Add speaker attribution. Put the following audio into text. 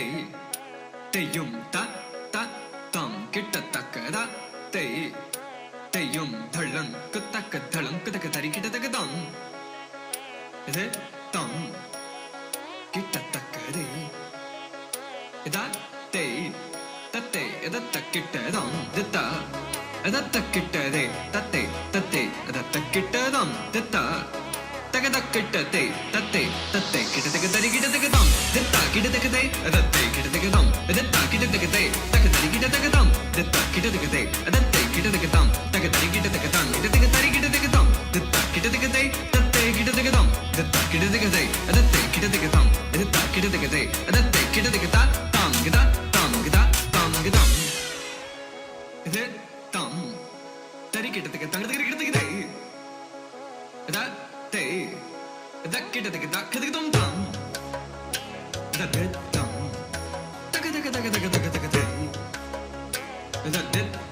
Speaker 1: te te yum ta ta tam kitta takada te te yum dhalan kutak dhalan kutak dari kitta takadam ide tam kitta takade ida te tatte ida takitta dam ditta ida takitta de tatte tatte ida takitta dam ditta தகதக்கிட்டதே தத்தே தத்தே கிட்டதக தரி கிட்டதகதம் தித்தா கிட்டதகதே அதத்தே கிட்டதகதம் அதத்தா கிட்டதகதே தகதரி கிட்டதகதம் தித்தா கிட்டதகதே அதத்தே கிட்டதகதம் தகதரி கிட்டதகதம் கிட்டதக தரி கிட்டதகதம் தித்தா கிட்டதகதே தத்தே கிட்டதகதம் தித்தா கிட்டதகதே அதத்தே கிட்டதகதம் அதத்தா கிட்டதகதே அதத்தே கிட்டதகதா தாம் கிதா தாம் கிதா தாம் கிதம் இது தாம் தரி கிட்டதக தகதரி கிட்டதகதே அதா te da kita da kada dum dum da dum da kada da kada da kada da kada da